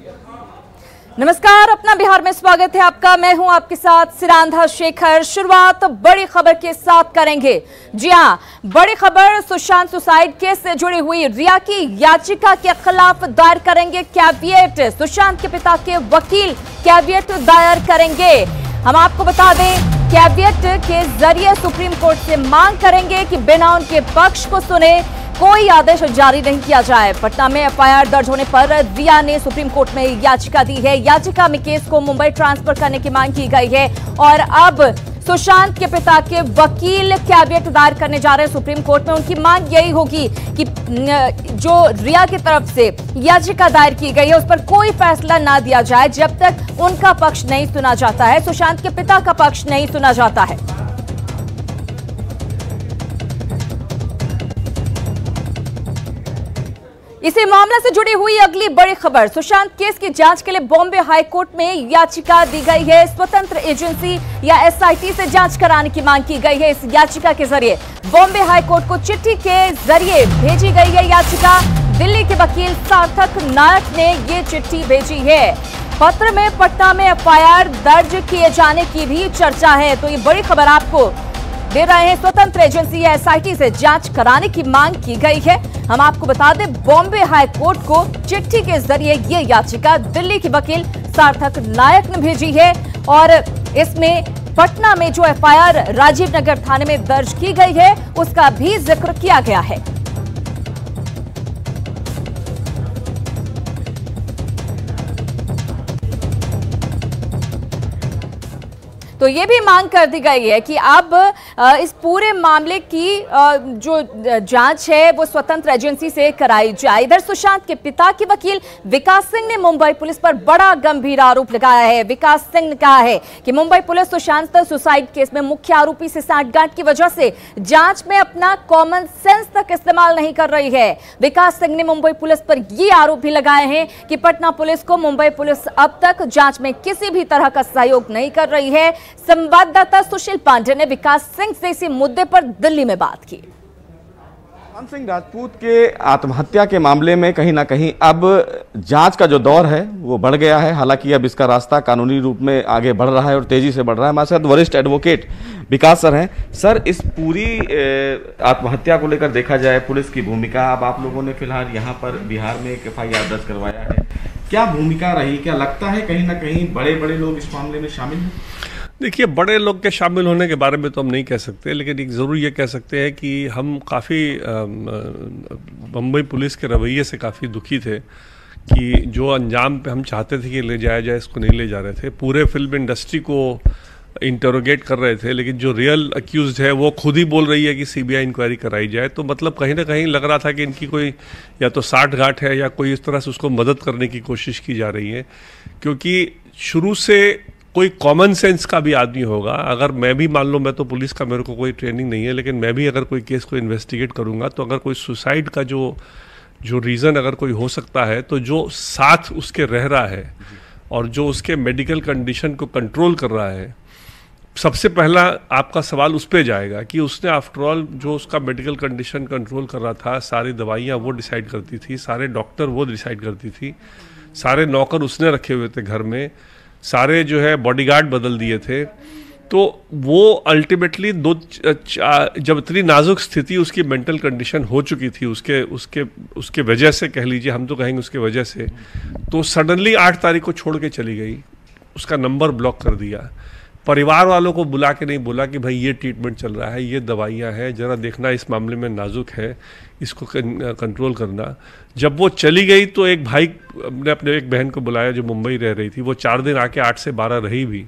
नमस्कार, अपना बिहार में स्वागत है आपका। मैं हूं आपके साथ सिरांधा शेखर। शुरुआत बड़ी खबर के साथ करेंगे। जी हां, बड़ी खबर सुशांत सुसाइड केस से जुड़ी हुई रिया की याचिका के खिलाफ दायर करेंगे कैविएट। सुशांत के पिता के वकील कैविएट दायर करेंगे। हम आपको बता दें, कैविएट के जरिए सुप्रीम कोर्ट से मांग करेंगे कि बिना उनके पक्ष को सुने कोई आदेश जारी नहीं किया जाए। पटना में एफआईआर दर्ज होने पर रिया ने सुप्रीम कोर्ट में याचिका दी है। याचिका में केस को मुंबई ट्रांसफर करने की मांग की गई है और अब सुशांत के पिता के वकील कैविएट दायर करने जा रहे हैं सुप्रीम कोर्ट में। उनकी मांग यही होगी कि जो रिया की तरफ से याचिका दायर की गई है उस पर कोई फैसला ना दिया जाए जब तक उनका पक्ष नहीं सुना जाता है, सुशांत के पिता का पक्ष नहीं सुना जाता है। इसी मामले से जुड़ी हुई अगली बड़ी खबर, सुशांत केस की जांच के लिए बॉम्बे हाई कोर्ट में याचिका दी गई है। स्वतंत्र एजेंसी या एसआईटी से जांच कराने की मांग की गई है। इस याचिका के जरिए बॉम्बे हाई कोर्ट को चिट्ठी के जरिए भेजी गई है याचिका। दिल्ली के वकील सार्थक नायक ने ये चिट्ठी भेजी है। पत्र में पटना में एफआईआर दर्ज किए जाने की भी चर्चा है। तो ये बड़ी खबर आपको दे रहे हैं। स्वतंत्र एजेंसी या एसआईटी से जांच कराने की मांग की गई है। हम आपको बता दें, बॉम्बे हाई कोर्ट को चिट्ठी के जरिए ये याचिका दिल्ली के वकील सार्थक नायक ने भेजी है और इसमें पटना में जो एफआईआर राजीव नगर थाने में दर्ज की गई है उसका भी जिक्र किया गया है। तो ये भी मांग कर दी गई है कि अब इस पूरे मामले की जो जांच है वो स्वतंत्र एजेंसी से कराई जाए। इधर सुशांत के पिता के वकील विकास सिंह ने मुंबई पुलिस पर बड़ा गंभीर आरोप लगाया है। विकास सिंह ने कहा है कि Mumbai police Sushant suicide case में मुख्य आरोपी से सांठगांठ की वजह से जांच में अपना कॉमन सेंस तक इस्तेमाल नहीं कर रही है। विकास सिंह ने मुंबई पुलिस पर ये आरोप भी लगाए हैं कि पटना पुलिस को मुंबई पुलिस अब तक जांच में किसी भी तरह का सहयोग नहीं कर रही है। संवाददाता सुशील पांडे ने विकास सिंह से इसी मुद्दे पर दिल्ली में बात की। सुशांत सिंह राजपूत के आत्महत्या के मामले में कहीं ना कहीं अब जांच का जो दौर है वो बढ़ गया है। हालांकि अब इसका रास्ता कानूनी रूप में आगे बढ़ रहा है और तेजी से बढ़ रहा है। हमारे साथ वरिष्ठ एडवोकेट विकास सर हैं। सर, इस पूरी आत्महत्या को लेकर देखा जाए पुलिस की भूमिका, अब आप लोगों ने फिलहाल यहाँ पर बिहार में एक एफआईआर दर्ज करवाया है, क्या भूमिका रही? क्या लगता है कहीं ना कहीं बड़े बड़े लोग इस मामले में शामिल हैं? देखिए, बड़े लोग के शामिल होने के बारे में तो हम नहीं कह सकते, लेकिन एक ज़रूर ये कह सकते हैं कि हम काफ़ी मुंबई पुलिस के रवैये से काफ़ी दुखी थे कि जो अंजाम पे हम चाहते थे कि ले जाया जाए इसको नहीं ले जा रहे थे। पूरे फिल्म इंडस्ट्री को इंटरोगेट कर रहे थे, लेकिन जो रियल अक्यूज्ड है वो खुद ही बोल रही है कि सीबीआई इंक्वायरी कराई जाए। तो मतलब कहीं ना कहीं लग रहा था कि इनकी कोई या तो साठगांठ है या कोई इस तरह से उसको मदद करने की कोशिश की जा रही है, क्योंकि शुरू से कोई कॉमन सेंस का भी आदमी होगा। अगर मैं भी मान लो, मैं तो पुलिस का मेरे को कोई ट्रेनिंग नहीं है, लेकिन मैं भी अगर कोई केस को इन्वेस्टिगेट करूंगा तो अगर कोई सुसाइड का जो रीज़न अगर कोई हो सकता है तो जो साथ उसके रह रहा है और जो उसके मेडिकल कंडीशन को कंट्रोल कर रहा है, सबसे पहला आपका सवाल उस पर जाएगा कि उसने आफ्टर ऑल जो उसका मेडिकल कंडीशन कंट्रोल कर रहा था, सारी दवाइयाँ वो डिसाइड करती थी, सारे डॉक्टर वो डिसाइड करती थी, सारे नौकर उसने रखे हुए थे घर में, सारे जो है बॉडीगार्ड बदल दिए थे। तो वो अल्टीमेटली जब इतनी नाजुक स्थिति उसकी मेंटल कंडीशन हो चुकी थी उसके वजह से, कह लीजिए, हम तो कहेंगे उसके वजह से, तो सडनली 8 तारीख को छोड़ के चली गई, उसका नंबर ब्लॉक कर दिया। परिवार वालों को बुला के नहीं बोला कि भाई ये ट्रीटमेंट चल रहा है, ये दवाइयाँ हैं, ज़रा देखना इस मामले में नाजुक है, इसको कंट्रोल करना। जब वो चली गई तो एक भाई ने अपने एक बहन को बुलाया जो मुंबई रह रही थी, वो 4 दिन आके 8 से 12 रही भी,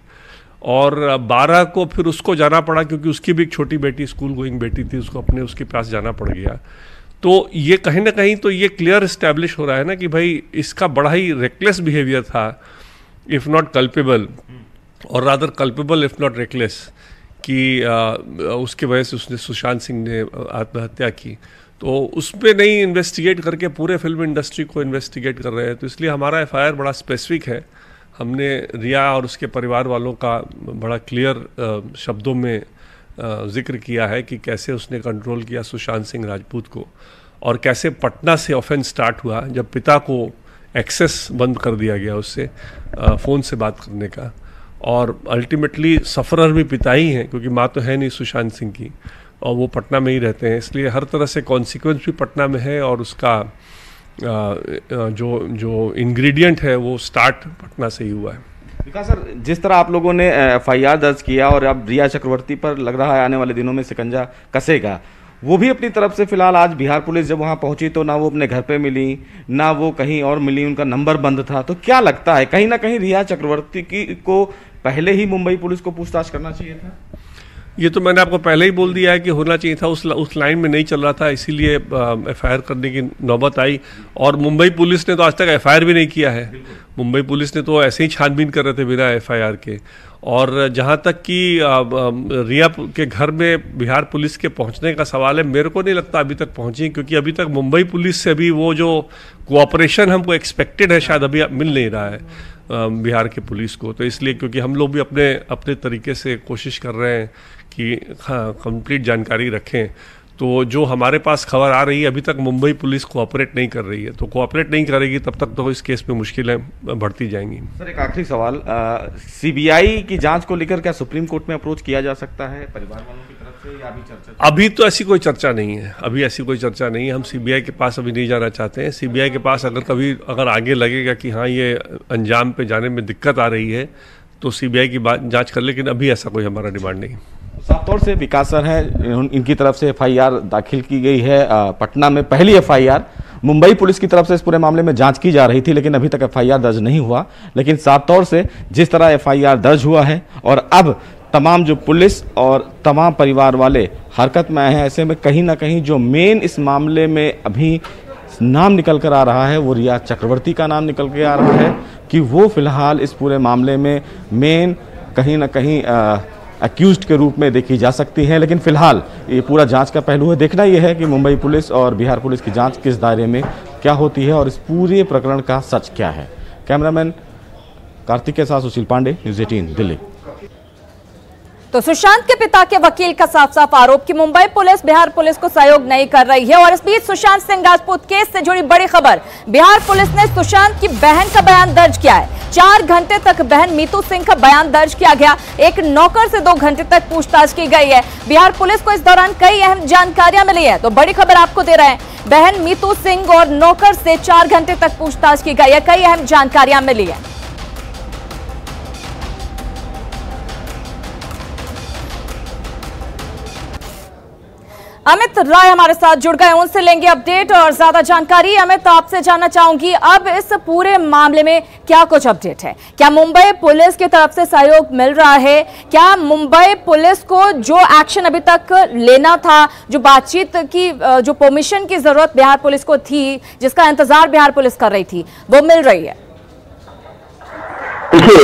और 12 को फिर उसको जाना पड़ा क्योंकि उसकी भी एक छोटी बेटी स्कूल गोइंग बेटी थी, उसको उसके पास जाना पड़ गया। तो ये कहीं ना कहीं तो ये क्लियर इस्टेब्लिश हो रहा है ना कि भाई इसका बड़ा ही रेकलेस बिहेवियर था, इफ़ नॉट कल्पेबल, और rather culpable if not reckless, कि उसके वजह से उसने सुशांत सिंह ने आत्महत्या की। तो उस पर नहीं इन्वेस्टिगेट करके पूरे फिल्म इंडस्ट्री को इन्वेस्टिगेट कर रहे हैं। तो इसलिए हमारा एफआईआर बड़ा स्पेसिफिक है। हमने रिया और उसके परिवार वालों का बड़ा क्लियर शब्दों में जिक्र किया है कि कैसे उसने कंट्रोल किया सुशांत सिंह राजपूत को, और कैसे पटना से ऑफेंस स्टार्ट हुआ जब पिता को एक्सेस बंद कर दिया गया उससे, फ़ोन से बात करने का। और अल्टीमेटली सफ़रर भी पिता ही हैं, क्योंकि माँ तो है नहीं सुशांत सिंह की, और वो पटना में ही रहते हैं, इसलिए हर तरह से कॉन्सिक्वेंस भी पटना में है, और उसका जो इंग्रेडिएंट है वो स्टार्ट पटना से ही हुआ है। विकास सर, जिस तरह आप लोगों ने FIR दर्ज किया और अब रिया चक्रवर्ती पर लग रहा है आने वाले दिनों में शिकंजा कसेगा, वो भी अपनी तरफ से फिलहाल आज बिहार पुलिस जब वहां पहुंची तो ना वो अपने घर पे मिली, ना वो कहीं और मिली, उनका नंबर बंद था। तो क्या लगता है कहीं ना कहीं रिया चक्रवर्ती को पहले ही मुंबई पुलिस को पूछताछ करना चाहिए था? ये तो मैंने आपको पहले ही बोल दिया है कि होना चाहिए था, उस लाइन में नहीं चल रहा था, इसीलिए FIR करने की नौबत आई। और मुंबई पुलिस ने तो आज तक FIR भी नहीं किया है। मुंबई पुलिस ने तो ऐसे ही छानबीन कर रहे थे बिना FIR के। और जहाँ तक कि रिया के घर में बिहार पुलिस के पहुँचने का सवाल है, मेरे को नहीं लगता अभी तक पहुँची, क्योंकि अभी तक मुंबई पुलिस से भी वो जो कोऑपरेशन हमको एक्सपेक्टेड है शायद अभी मिल नहीं रहा है बिहार के पुलिस को। तो इसलिए क्योंकि हम लोग भी अपने तरीके से कोशिश कर रहे हैं कि हाँ कंप्लीट जानकारी रखें, तो जो हमारे पास खबर आ रही है अभी तक मुंबई पुलिस कोऑपरेट नहीं कर रही है, तो कोऑपरेट नहीं करेगी तब तक तो इस केस में मुश्किलें बढ़ती जाएंगी। सर एक आखिरी सवाल, CBI की जांच को लेकर क्या सुप्रीम कोर्ट में अप्रोच किया जा सकता है परिवार वालों की तरफ से, या अभी चर्चा? अभी तो ऐसी कोई चर्चा नहीं है, अभी ऐसी कोई चर्चा नहीं है। हम CBI के पास अभी नहीं जाना चाहते हैं। CBI के पास अगर आगे लगेगा कि हाँ ये अंजाम पे जाने में दिक्कत आ रही है तो CBI की जांच कर, लेकिन अभी ऐसा कोई हमारा डिमांड नहीं। साफ तौर से विकास सर हैं, इनकी तरफ से FIR दाखिल की गई है पटना में, पहली FIR। मुंबई पुलिस की तरफ से इस पूरे मामले में जांच की जा रही थी, लेकिन अभी तक FIR दर्ज नहीं हुआ। लेकिन साफ तौर से जिस तरह FIR दर्ज हुआ है और अब तमाम जो पुलिस और तमाम परिवार वाले हरकत में आए हैं, ऐसे में कहीं ना कहीं जो मेन इस मामले में अभी नाम निकल कर आ रहा है वो रिया चक्रवर्ती का नाम निकल के आ रहा है कि वो फिलहाल इस पूरे मामले में मेन कहीं ना कहीं अक्यूज्ड के रूप में देखी जा सकती है। लेकिन फिलहाल ये पूरा जांच का पहलू है, देखना यह है कि मुंबई पुलिस और बिहार पुलिस की जांच किस दायरे में क्या होती है और इस पूरे प्रकरण का सच क्या है। कैमरामैन कार्तिक के साथ सुशील पांडे, न्यूज़ 18 दिल्ली। तो सुशांत के पिता के वकील का साफ साफ आरोप कि मुंबई पुलिस बिहार पुलिस को सहयोग नहीं कर रही है। और इस बीच सुशांत सिंह राजपूत केस से जुड़ी बड़ी खबर, बिहार पुलिस ने सुशांत की बहन का बयान दर्ज किया है। 4 घंटे तक बहन मीतू सिंह का बयान दर्ज किया गया। एक नौकर से 2 घंटे तक पूछताछ की गई है। बिहार पुलिस को इस दौरान कई अहम जानकारियां मिली है, तो बड़ी खबर आपको दे रहे हैं। बहन मीतू सिंह और नौकर से 4 घंटे तक पूछताछ की गई है, कई अहम जानकारियां मिली है। अमित राय हमारे साथ जुड़ गए, उनसे लेंगे अपडेट और ज्यादा जानकारी। अमित, आपसे जानना चाहूंगी अब इस पूरे मामले में क्या कुछ अपडेट है? क्या मुंबई पुलिस की तरफ से सहयोग मिल रहा है? क्या मुंबई पुलिस को जो एक्शन अभी तक लेना था, जो बातचीत की, जो परमिशन की जरूरत बिहार पुलिस को थी, जिसका इंतजार बिहार पुलिस कर रही थी, वो मिल रही है? देखिए,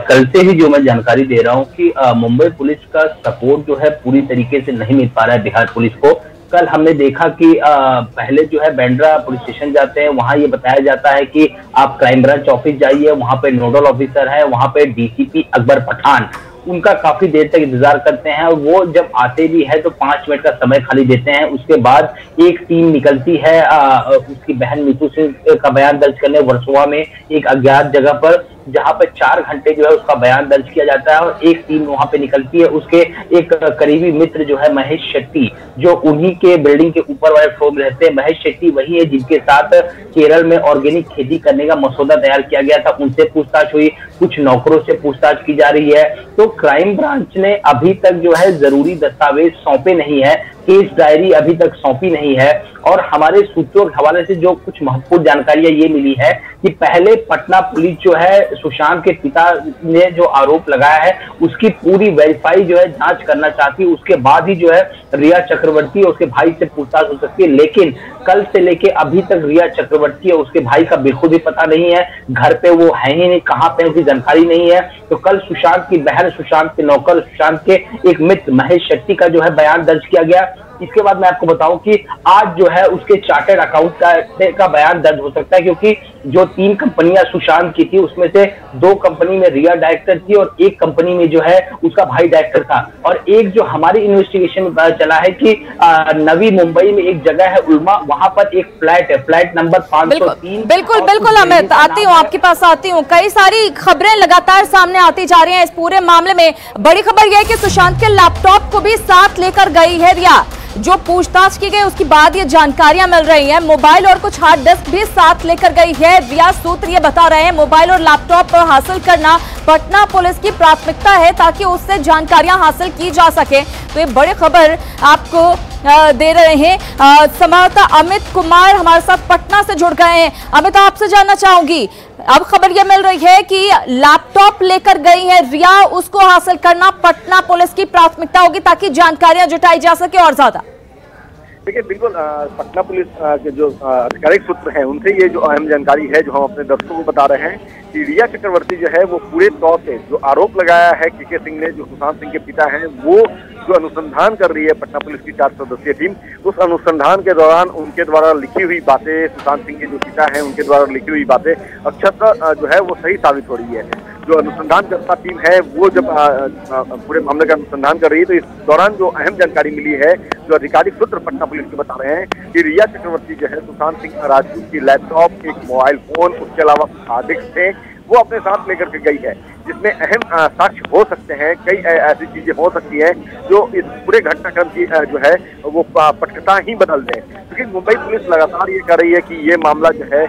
कल से ही जो मैं जानकारी दे रहा हूँ कि मुंबई पुलिस का सपोर्ट जो है पूरी तरीके से नहीं मिल पा रहा है बिहार पुलिस को। कल हमने देखा कि पहले जो है बांद्रा पुलिस स्टेशन जाते हैं, वहां ये बताया जाता है कि आप क्राइम ब्रांच ऑफिस जाइए, वहां पे नोडल ऑफिसर है, वहां पे DCP अकबर पठान, उनका काफी देर तक इंतजार करते हैं। और वो जब आते भी है तो 5 मिनट का समय खाली देते हैं। उसके बाद एक टीम निकलती है उसकी बहन मीतू सिंह का बयान दर्ज करने वर्सोवा में एक अज्ञात जगह पर, जहां पर 4 घंटे जो है उसका बयान दर्ज किया जाता है। और एक टीम वहां पे निकलती है, उसके एक करीबी मित्र जो है महेश शेट्टी, जो उन्हीं के बिल्डिंग के ऊपर वाले फ्लोर में रहते हैं। महेश शेट्टी वही है जिनके साथ केरल में ऑर्गेनिक खेती करने का मसौदा तैयार किया गया था, उनसे पूछताछ हुई। कुछ नौकरों से पूछताछ की जा रही है। तो क्राइम ब्रांच ने अभी तक जो है जरूरी दस्तावेज सौंपे नहीं है, केस डायरी अभी तक सौंपी नहीं है। और हमारे सूत्रों के हवाले से जो कुछ महत्वपूर्ण जानकारियां ये मिली है कि पहले पटना पुलिस जो है सुशांत के पिता ने जो आरोप लगाया है उसकी पूरी वेरीफाई जो है जांच करना चाहती है, उसके बाद ही जो है रिया चक्रवर्ती और उसके भाई से पूछताछ हो सकती है। लेकिन कल से लेके अभी तक रिया चक्रवर्ती और उसके भाई का बिल्कुल भी पता नहीं है, घर पे वो है ही नहीं, कहाँ पे उसकी जानकारी नहीं है। तो कल सुशांत की बहन, सुशांत के नौकर, सुशांत के एक मित्र महेश शेट्टी का जो है बयान दर्ज किया गया। इसके बाद मैं आपको बताऊं कि आज जो है उसके चार्टर्ड अकाउंट का बयान दर्ज हो सकता है, क्योंकि जो 3 कंपनियां सुशांत की थी उसमें से 2 कंपनी में रिया डायरेक्टर थी और 1 कंपनी में जो है उसका भाई डायरेक्टर था। और एक जो हमारी इन्वेस्टिगेशन में पता चला है कि नवी मुंबई में एक जगह है उल्मा, वहां पर एक फ्लैट है, फ्लैट नंबर 503। बिल्कुल अमित, आती हूँ आपके पास आती हूँ। कई सारी खबरें लगातार सामने आती जा रही हैं इस पूरे मामले में। बड़ी खबर यह है कि सुशांत के लैपटॉप को भी साथ लेकर गई है रिया। जो पूछताछ की गई उसके बाद ये जानकारियां मिल रही हैं। मोबाइल और कुछ हार्ड डिस्क भी साथ लेकर गई है रिया। सूत्र ये बता रहे हैं मोबाइल और लैपटॉप हासिल करना पटना पुलिस की प्राथमिकता है ताकि उससे जानकारियां हासिल की जा सके। तो ये बड़ी खबर आपको दे रहे हैं संवाददाता अमित कुमार हमारे साथ पटना से जुड़ गए हैं। अमित, आपसे जानना चाहूंगी, अब खबर यह मिल रही है कि लैपटॉप लेकर गई है रिया, उसको हासिल करना पटना पुलिस की प्राथमिकता होगी ताकि जानकारियां जुटाई जा सके और ज्यादा। देखिए, बिल्कुल पटना पुलिस के जो आधिकारिक सूत्र हैं उनसे ये जो अहम जानकारी है जो हम अपने दर्शकों को बता रहे हैं कि रिया चक्रवर्ती जो है वो पूरे तौर से जो आरोप लगाया है के सिंह ने, जो सुशांत सिंह के पिता हैं, वो जो अनुसंधान कर रही है पटना पुलिस की 4 सदस्यीय टीम, उस अनुसंधान के दौरान उनके द्वारा लिखी हुई बातें, सुशांत सिंह के जो पिता हैं उनके द्वारा लिखी हुई बातें अक्षरशः जो है वो सही साबित हो रही है। जो अनुसंधानकर्ता टीम है वो जब पूरे मामले का अनुसंधान कर रही है तो इस दौरान जो अहम जानकारी मिली है, जो आधिकारिक सूत्र पटना पुलिस के बता रहे हैं कि रिया चक्रवर्ती जो है सुशांत सिंह राजपूत की लैपटॉप, एक मोबाइल फोन, उसके अलावा हार्ड डिस्क थे, वो अपने साथ लेकर के गई है, जिसमें अहम साक्ष्य हो सकते हैं। कई ऐसी चीजें हो सकती हैं जो इस पूरे घटनाक्रम की जो है वो पटकथा ही बदल दें, क्योंकि मुंबई पुलिस लगातार ये कर रही है कि ये मामला जो है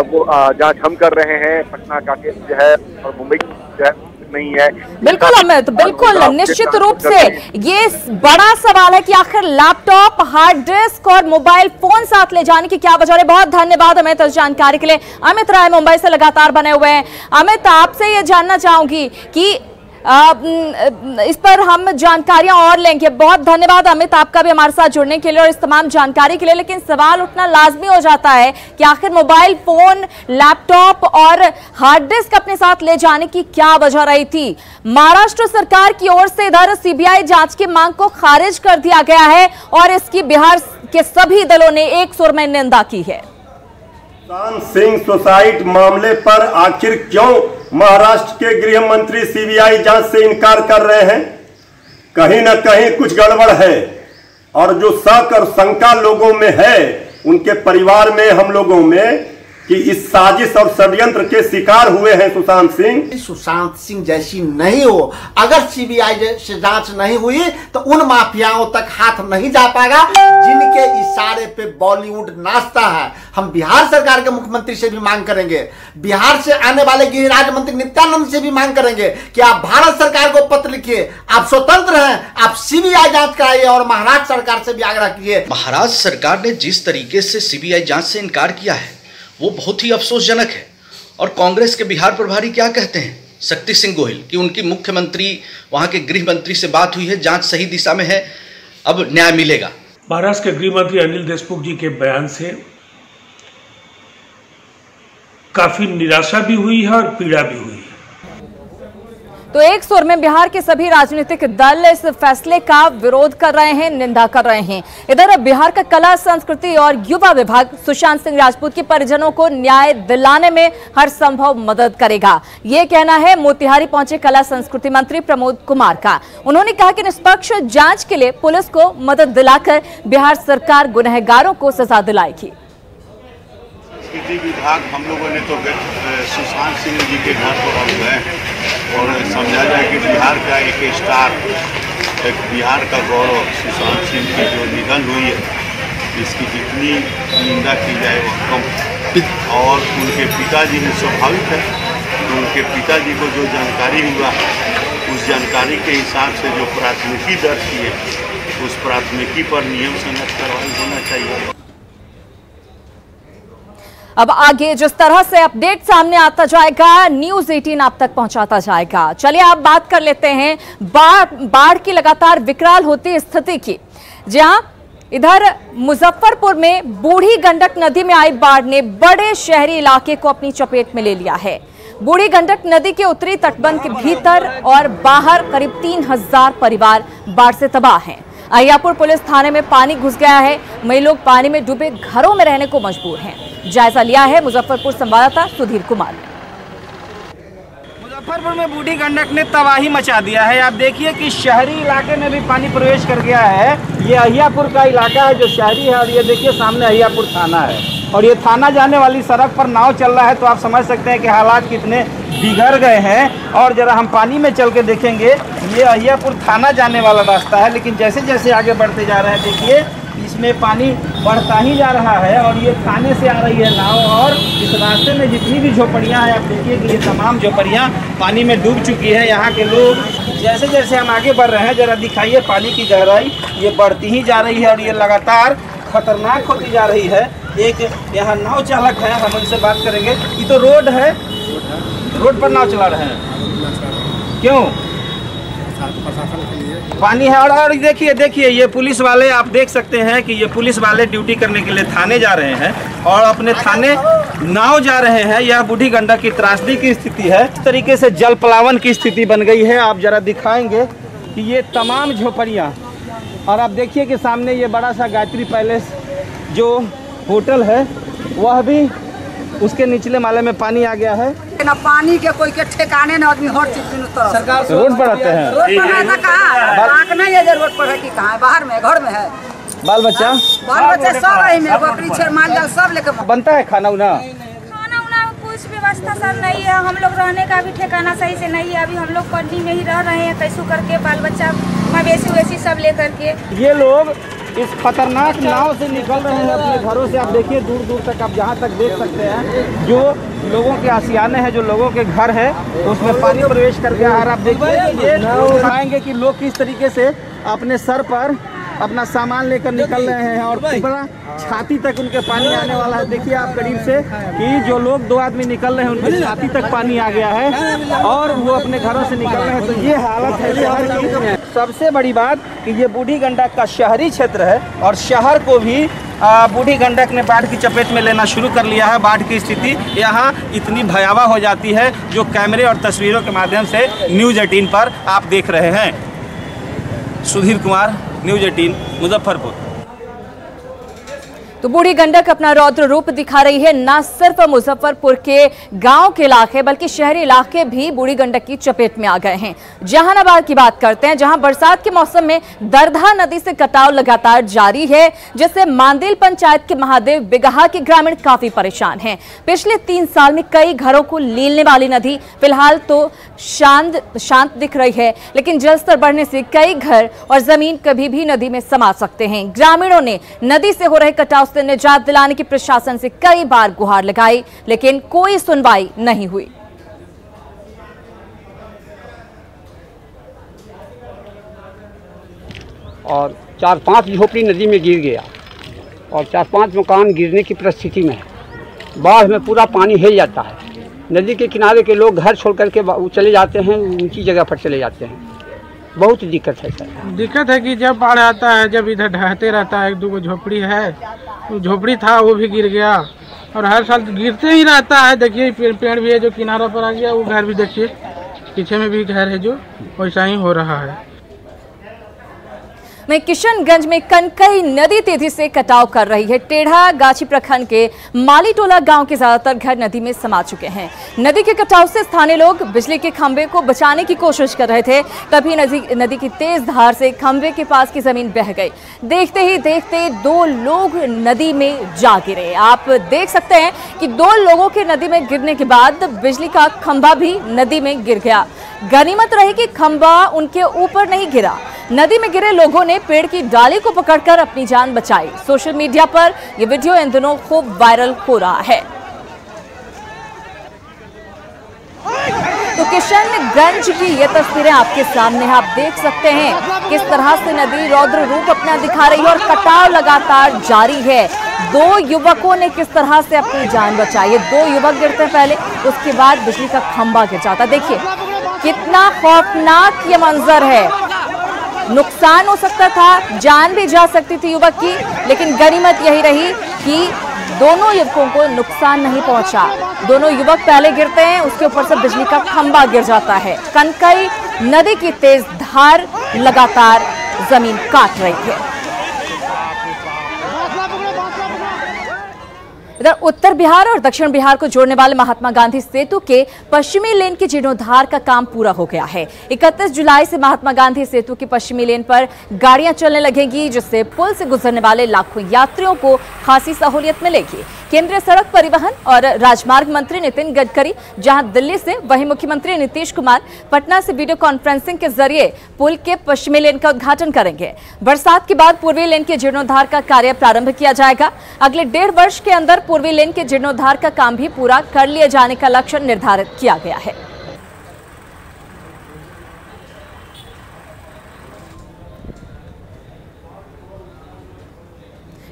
वो जांच हम कर रहे हैं, पटना का केस जो है और मुंबई जो है नहीं है। बिल्कुल अमित, बिल्कुल निश्चित रूप से ये बड़ा सवाल है कि आखिर लैपटॉप, हार्ड डिस्क और मोबाइल फोन साथ ले जाने की क्या वजह है। बहुत धन्यवाद अमित इस जानकारी के लिए। अमित राय मुंबई से लगातार बने हुए हैं। अमित, आपसे ये जानना चाहूंगी कि इस पर हम जानकारियां और लेंगे। बहुत धन्यवाद अमित आपका भी हमारे साथ जुड़ने के लिए और इस तमाम जानकारी के लिए। लेकिन सवाल उठना लाजमी हो जाता है कि आखिर मोबाइल फोन, लैपटॉप और हार्ड डिस्क अपने साथ ले जाने की क्या वजह रही थी। महाराष्ट्र सरकार की ओर से इधर सीबीआई जांच की मांग को खारिज कर दिया गया है और इसकी बिहार के सभी दलों ने एक सुर में निंदा की है। सुशांत सिंह सुसाइड मामले पर आखिर क्यों महाराष्ट्र के गृह मंत्री सीबीआई जांच से इनकार कर रहे हैं? कहीं ना कहीं कुछ गड़बड़ है और जो शक और शंका लोगों में है, उनके परिवार में, हम लोगों में, कि इस साजिश और षड्यंत्र के शिकार हुए हैं सुशांत सिंह जैसी नहीं हो। अगर सीबीआई से जांच नहीं हुई तो उन माफियाओं तक हाथ नहीं जा पाएगा जिनके इशारे पे बॉलीवुड नाचता है। हम बिहार सरकार के मुख्यमंत्री से भी मांग करेंगे, बिहार से आने वाले गृह राज्य मंत्री नित्यानंद से भी मांग करेंगे कि आप भारत सरकार को पत्र लिखिए, आप स्वतंत्र हैं, आप सीबीआई जांच कराइए और महाराष्ट्र सरकार से भी आग्रह कीजिए। महाराष्ट्र सरकार ने जिस तरीके से सीबीआई जांच से इनकार किया है वो बहुत ही अफसोसजनक है। और कांग्रेस के बिहार प्रभारी क्या कहते हैं शक्ति सिंह गोहिल कि उनकी मुख्यमंत्री, वहां के गृह मंत्री से बात हुई है, जांच सही दिशा में है, अब न्याय मिलेगा। महाराष्ट्र के गृह मंत्री अनिल देशमुख जी के बयान से काफी निराशा भी हुई है और पीड़ा भी हुई है। तो एक सुर में बिहार के सभी राजनीतिक दल इस फैसले का विरोध कर रहे हैं, निंदा कर रहे हैं। इधर बिहार का कला, संस्कृति और युवा विभाग सुशांत सिंह राजपूत के परिजनों को न्याय दिलाने में हर संभव मदद करेगा, ये कहना है मोतिहारी पहुंचे कला संस्कृति मंत्री प्रमोद कुमार का। उन्होंने कहा कि निष्पक्ष जांच के लिए पुलिस को मदद दिलाकर बिहार सरकार गुनहगारों को सजा दिलाएगी। संस्कृति विभाग हम लोगों ने तो सुशांत सिंह जी के घर पर हम गए और समझा जाए कि बिहार का एक स्टार, एक बिहार का गौरव सुशांत सिंह की जो निधन हुई है, इसकी जितनी निंदा की जाए वो कम। और उनके पिताजी ने, स्वाभाविक है, उनके पिताजी को जो जानकारी हुआ उस जानकारी के हिसाब से जो प्राथमिकी दर्ज की है उस प्राथमिकी पर नियम संगत कार्रवाई होना चाहिए। अब आगे जिस तरह से अपडेट सामने आता जाएगा, न्यूज़ 18 आप तक पहुंचाता जाएगा। चलिए आप बात कर लेते हैं बाढ़ की लगातार विकराल होती स्थिति की। जहां इधर मुजफ्फरपुर में बूढ़ी गंडक नदी में आई बाढ़ ने बड़े शहरी इलाके को अपनी चपेट में ले लिया है। बूढ़ी गंडक नदी के उत्तरी तटबंध के भीतर और बाहर करीब 3000 परिवार बाढ़ से तबाह हैं। अहियापुर पुलिस थाने में पानी घुस गया है। वहीं लोग पानी में डूबे घरों में रहने को मजबूर हैं। जायजा लिया है मुजफ्फरपुर संवाददाता सुधीर कुमार ने। मुजफ्फरपुर में बूढ़ी गंडक ने तबाही मचा दिया है। आप देखिए कि शहरी इलाके में भी पानी प्रवेश कर गया है। ये अहियापुर का इलाका है जो शहरी है, और ये देखिए सामने अहियापुर थाना है, और ये थाना जाने वाली सड़क पर नाव चल रहा है, तो आप समझ सकते हैं कि हालात कितने बिगड़ गए हैं। और जरा हम पानी में चल के देखेंगे, ये अहियापुर थाना जाने वाला रास्ता है, लेकिन जैसे जैसे आगे बढ़ते जा रहे हैं देखिए इसमें पानी बढ़ता ही जा रहा है, और ये थाने से आ रही है नाव, और इस रास्ते में जितनी भी झोपड़ियाँ हैं आप देखिए कि ये तमाम झोपड़ियाँ पानी में डूब चुकी है। यहाँ के लोग जैसे जैसे हम आगे बढ़ रहे हैं, जरा दिखाइए पानी की गहराई ये बढ़ती ही जा रही है, और ये लगातार खतरनाक होती जा रही है। एक यहाँ नाव चालक है, हम उनसे बात करेंगे। ये तो रोड है, रोड पर नाव चला रहे हैं, क्यों? पानी है। और देखिए देखिए ये पुलिस वाले, आप देख सकते हैं कि ये पुलिस वाले ड्यूटी करने के लिए थाने जा रहे हैं, और अपने थाने नाव जा रहे हैं। यह बूढ़ी गंडक की त्रासदी की स्थिति है। इस तरीके से जल पलावन की स्थिति बन गई है। आप जरा दिखाएंगे कि ये तमाम झोपड़ियाँ, और आप देखिए कि सामने ये बड़ा सा गायत्री पैलेस जो होटल है, वह भी उसके निचले माले में पानी आ गया है। ना पानी के कोई के ठिकाने ना, आदमी हर चीज सरकार रोड पर आते हैं। रोड पर रहता कहाँ नहीं है, रोड पर है कि कहाँ है, बाहर में, घर में है। बाल बच्चा सब रही में बकरी छेड़ माल जाल सब लेकर बनता है। खाना उना कुछ व्यवस्था सर नहीं है। हम लोग रहने का भी ठिकाना सही से नहीं है। अभी हम लोग पन्नी में ही रह रहे हैं, कैसू करके बाल बच्चा मवेशी वैसी सब लेकर के। ये लोग इस खतरनाक नाव से निकल रहे हैं अपने घरों से। आप देखिए दूर दूर तक, आप जहाँ तक देख सकते हैं जो लोगों के आशियाने हैं, जो लोगों के घर है, तो उसमें पानी प्रवेश कर गया। और आप देखिए ये दिखाएंगे कि लोग किस तरीके से अपने सर पर अपना सामान लेकर निकल रहे हैं, और पूरा छाती तक उनके पानी आने वाला है। देखिए आप करीब से कि जो लोग 2 आदमी निकल रहे हैं उनकी छाती तक पानी आ गया है, और वो अपने घरों से निकल रहे हैं। तो ये हालत है शहर की। सबसे बड़ी बात कि ये बूढ़ी गंडक का शहरी क्षेत्र है, और शहर को भी बूढ़ी गंडक ने बाढ़ की चपेट में लेना शुरू कर लिया है। बाढ़ की स्थिति यहाँ इतनी भयावह हो जाती है जो कैमरे और तस्वीरों के माध्यम से न्यूज़ 18 पर आप देख रहे हैं। सुधीर कुमार, न्यूज़ 18, मुजफ्फरपुर। तो बूढ़ी गंडक अपना रौद्र रूप दिखा रही है। न सिर्फ मुजफ्फरपुर के गांव के इलाके बल्कि शहरी इलाके भी बूढ़ी गंडक की चपेट में आ गए हैं। जहानाबाद की बात करते हैं, जहां बरसात के मौसम में दरधा नदी से कटाव लगातार जारी है, जिससे मांदेल पंचायत के महादेव बिगहा के ग्रामीण काफी परेशान हैं। पिछले 3 साल में कई घरों को लीलने वाली नदी फिलहाल तो शांत दिख रही है, लेकिन जलस्तर बढ़ने से कई घर और जमीन कभी भी नदी में समा सकते हैं। ग्रामीणों ने नदी से हो रहे कटाव से निजात दिलाने की प्रशासन से कई बार गुहार लगाई, लेकिन कोई सुनवाई नहीं हुई। और 4-5 झोपड़ी नदी में गिर गया, और 4-5 मकान गिरने की परिस्थिति में है। बाढ़ में पूरा पानी हिल जाता है। नदी के किनारे के लोग घर छोड़ करके चले जाते हैं, ऊंची जगह पर चले जाते हैं। बहुत दिक्कत है सर। दिक्कत है कि जब बाढ़ आता है, जब इधर ढहते रहता है, 1-2 झोपड़ी है, तो झोपड़ी था वो भी गिर गया, और हर साल गिरते ही रहता है। देखिए पेड़ भी है जो किनारा पर आ गया, वो घर भी देखिए पीछे में भी घर है जो वैसा ही हो रहा है। में किशनगंज में कनकई नदी तेजी से कटाव कर रही है। टेढ़ा गाछी प्रखंड के मालीटोला गांव के ज्यादातर घर नदी में समा चुके हैं। नदी के कटाव से स्थानीय लोग बिजली के खंभे को बचाने की कोशिश कर रहे थे, तभी नदी की तेज धार से खंभे के पास की जमीन बह गई। देखते ही देखते 2 लोग नदी में जा गिरे। आप देख सकते हैं कि 2 लोगों के नदी में गिरने के बाद बिजली का खंभा भी नदी में गिर गया। गनीमत रही कि खंभा उनके ऊपर नहीं गिरा। नदी में गिरे लोगों ने पेड़ की डाली को पकड़कर अपनी जान बचाई। सोशल मीडिया पर यह वीडियो इन दिनों खूब वायरल हो रहा है। तो किशनगंज की ये तस्वीरें आपके सामने हैं। आप देख सकते हैं किस तरह से नदी रौद्र रूप अपना दिखा रही है और कटाव लगातार जारी है। 2 युवकों ने किस तरह से अपनी जान बचाई है। 2 युवक गिरते हैं पहले, उसके बाद बिजली का खंभा गिर जाता। देखिए कितना खौफनाक ये मंजर है। नुकसान हो सकता था, जान भी जा सकती थी युवक की, लेकिन गनीमत यही रही कि दोनों युवकों को नुकसान नहीं पहुंचा। दोनों युवक पहले गिरते हैं, उसके ऊपर से बिजली का खंभा गिर जाता है। कनकई नदी की तेज धार लगातार जमीन काट रही है। इधर उत्तर बिहार और दक्षिण बिहार को जोड़ने वाले महात्मा गांधी सेतु के पश्चिमी लेन के जीर्णोद्धार का काम पूरा हो गया है। 31 जुलाई से महात्मा गांधी सेतु की पश्चिमी लेन पर गाड़ियां चलने लगेंगी, जिससे पुल से गुजरने वाले लाखों यात्रियों को खासी सहूलियत मिलेगी। केंद्रीय सड़क परिवहन और राजमार्ग मंत्री नितिन गडकरी जहां दिल्ली से, वहीं मुख्यमंत्री नीतीश कुमार पटना से वीडियो कॉन्फ्रेंसिंग के जरिए पुल के पश्चिमी लेन का उद्घाटन करेंगे। बरसात के बाद पूर्वी लेन के जीर्णोद्धार का कार्य प्रारंभ किया जाएगा। अगले 1.5 वर्ष के अंदर पूर्वी लेन के जीर्णोद्धार का काम भी पूरा कर लिए जाने का लक्ष्य निर्धारित किया गया है।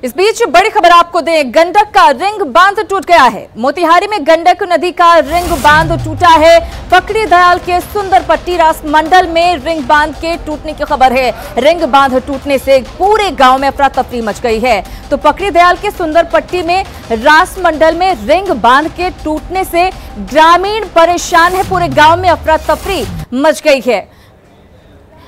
इस बीच बड़ी खबर आपको दें, गंडक का रिंग बांध टूट गया है। मोतिहारी में गंडक नदी का रिंग बांध टूटा है। पकड़ी दयाल के सुंदरपट्टी रास मंडल में रिंग बांध के टूटने की खबर है। रिंग बांध टूटने से पूरे गांव में अफरा तफरी मच गई है। तो पकड़ी दयाल के सुंदरपट्टी में रास मंडल में रिंग बांध के टूटने से ग्रामीण परेशान है। पूरे गांव में अफरा तफरी मच गई है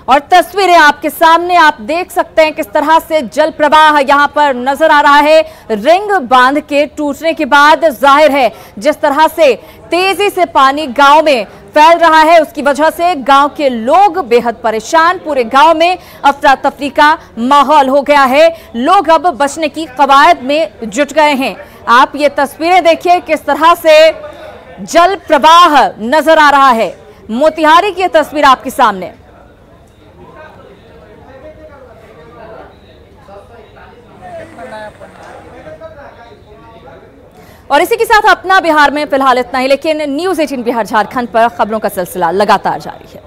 और तस्वीरें आपके सामने आप देख सकते हैं किस तरह से जल प्रवाह यहां पर नजर आ रहा है। रिंग बांध के टूटने के बाद जाहिर है जिस तरह से तेजी से पानी गांव में फैल रहा है, उसकी वजह से गांव के लोग बेहद परेशान। पूरे गांव में अफरा तफरी का माहौल हो गया है। लोग अब बचने की कवायद में जुट गए हैं। आप ये तस्वीरें देखिए किस तरह से जल प्रवाह नजर आ रहा है। मोतिहारी की तस्वीर आपके सामने। और इसी के साथ अपना बिहार में फिलहाल इतना ही, लेकिन न्यूज़ 18 बिहार झारखंड पर खबरों का सिलसिला लगातार जारी है।